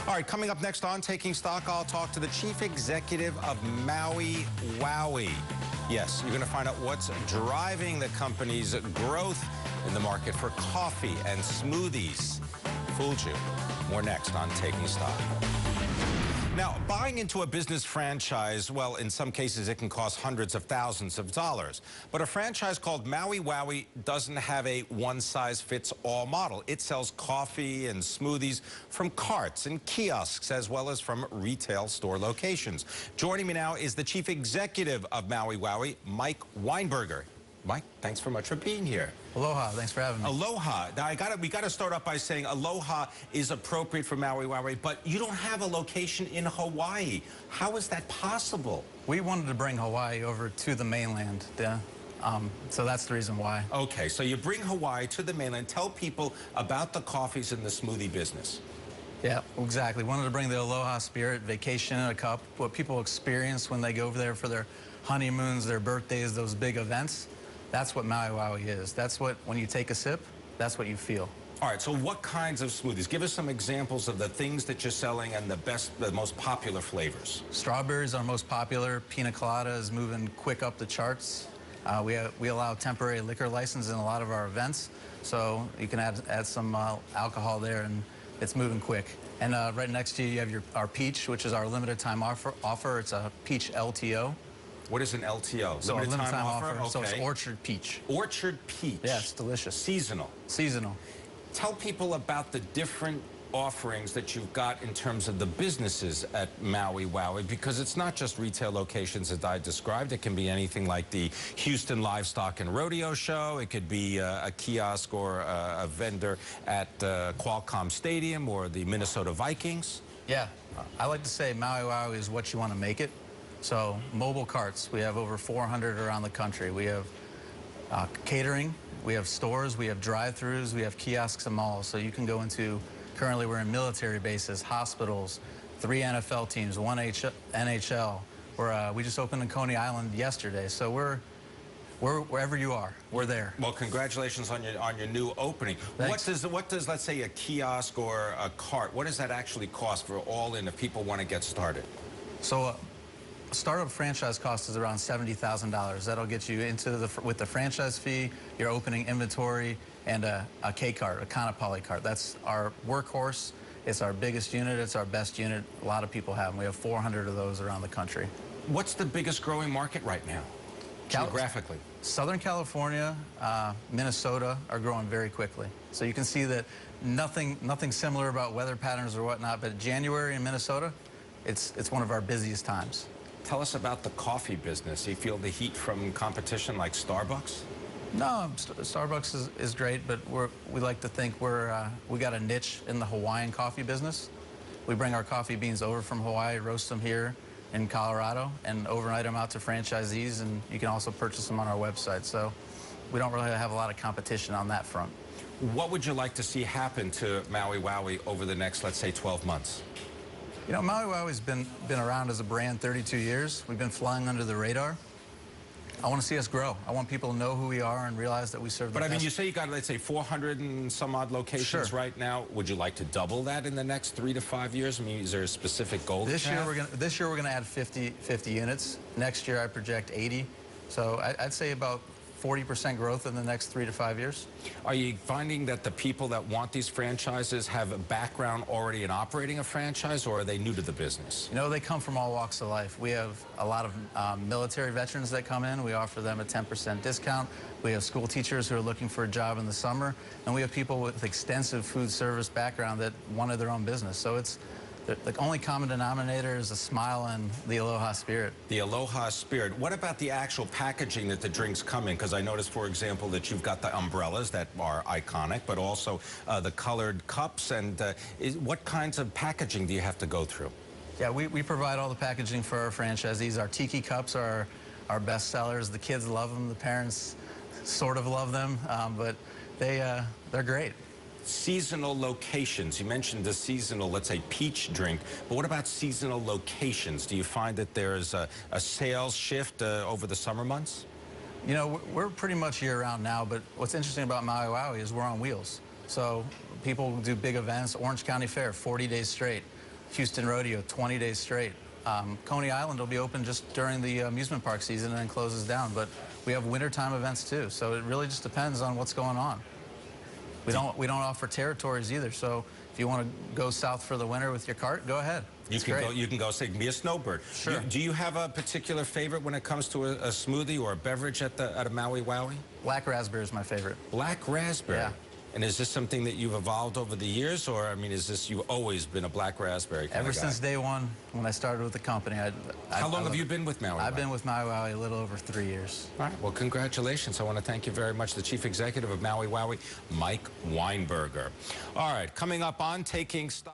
All right, coming up next on Taking Stock, I'll talk to the chief executive of Maui Wowi. Yes, you're going to find out what's driving the company's growth in the market for coffee and smoothies. Fooled you. More next on Taking Stock. Now, buying into a business franchise, well, in some cases it can cost hundreds of thousands of dollars. But a franchise called Maui Wowi doesn't have a one-size-fits-all model. It sells coffee and smoothies from carts and kiosks, as well as from retail store locations. Joining me now is the chief executive of Maui Wowi, Mike Weinberger. Mike, thanks so much for being here. Aloha, thanks for having me. Aloha. Now, we got to start off by saying aloha is appropriate for Maui Wowi, but you don't have a location in Hawaii. How is that possible? We wanted to bring Hawaii over to the mainland, so that's the reason why. Okay, so you bring Hawaii to the mainland. Tell people about the coffees and the smoothie business. Yeah, exactly. Wanted to bring the aloha spirit, vacation in a cup, what people experience when they go over there for their honeymoons, their birthdays, those big events. That's what Maui Wowi is. That's what, when you take a sip, that's what you feel. All right, so what kinds of smoothies? Give us some examples of the things that you're selling and the most popular flavors. Strawberries are most popular. Pina colada is moving quick up the charts. We allow temporary liquor license in a lot of our events, so you can add some alcohol there, and it's moving quick. And right next to you have our peach, which is our limited time offer. It's a peach LTO. What is an LTO? So limited time offer. Okay. So it's orchard peach. Orchard peach. Yeah, it's delicious. Seasonal. Seasonal. Tell people about the different offerings that you've got in terms of the businesses at Maui Wowi, because it's not just retail locations as I described. It can be anything like the Houston Livestock and Rodeo Show. It could be a kiosk or a vendor at Qualcomm Stadium or the Minnesota Vikings. Yeah, I like to say Maui Wowi is what you want to make it. So mobile carts, we have over 400 around the country. We have catering, we have stores, we have drive-thrus, we have kiosks and malls. So you can go into, currently we're in military bases, hospitals, 3 NFL teams, 1 NHL. We just opened in Coney Island yesterday. So we're wherever you are, we're there. Well, congratulations on your new opening. Thanks. What does, let's say, a kiosk or a cart, what does that actually cost for all in if people want to get started? So a startup franchise cost is around $70,000. That'll get you into with the franchise fee, your opening inventory, and a K-cart, a Kanapali cart. That's our workhorse. It's our biggest unit. It's our best unit. A lot of people have them. We have 400 of those around the country. What's the biggest growing market right now, geographically? Southern California, Minnesota are growing very quickly. So you can see that nothing similar about weather patterns or whatnot, but January in Minnesota, it's one of our busiest times. Tell us about the coffee business. Do you feel the heat from competition like Starbucks? No, Starbucks is great, but we like to think we got a niche in the Hawaiian coffee business. We bring our coffee beans over from Hawaii, roast them here in Colorado, and overnight them out to franchisees, and you can also purchase them on our website. So we don't really have a lot of competition on that front. What would you like to see happen to Maui Wowi over the next, let's say, 12 months? You know, Maui Wowi's been around as a brand 32 years. We've been flying under the radar. I want to see us grow. I want people to know who we are and realize that we serve the best. But I mean, you say you got, let's say, 400 and some odd locations right now. Would you like to double that in the next 3 to 5 years? I mean, is there a specific goal? This year we're gonna add 50 units. Next year I project 80. So I'd say about 40% growth in the next 3 to 5 years. Are you finding that the people that want these franchises have a background already in operating a franchise, or are they new to the business? You know, they come from all walks of life. We have a lot of military veterans that come in. We offer them a 10% discount. We have school teachers who are looking for a job in the summer, and we have people with extensive food service background that wanted their own business. So it's the only common denominator is a smile and the aloha spirit. The aloha spirit. What about the actual packaging that the drinks come in? Because I noticed, for example, that you've got the umbrellas that are iconic, but also the colored cups. And what kinds of packaging do you have to go through? Yeah, we provide all the packaging for our franchisees. Our tiki cups are our best sellers. The kids love them. The parents sort of love them, but they're great. Seasonal locations. You mentioned the seasonal, let's say, peach drink, but what about seasonal locations? Do you find that there's a sales shift over the summer months? You know, we're pretty much year-round now, but what's interesting about Maui Wowi is we're on wheels. So people do big events. Orange County Fair, 40 days straight. Houston Rodeo 20 days straight. Coney Island will be open just during the amusement park season and then closes down, but we have wintertime events too, so it really just depends on what's going on. We don't offer territories either, so if you want to go south for the winter with your cart, go ahead. You can go say, be a snowbird. Sure. Do you have a particular favorite when it comes to a smoothie or a beverage at a Maui Wowi? Black raspberry is my favorite. Black raspberry? Yeah. And is this something that you've evolved over the years, or, I mean, is this, you've always been a black raspberry kind Ever of guy? since day one, when I started with the company. How long have you been with Maui Wowi? I've been with Maui Wowi a little over 3 years. All right, well, congratulations. I want to thank you very much, the Chief Executive of Maui Wowi, Mike Weinberger. All right, coming up on Taking Stock.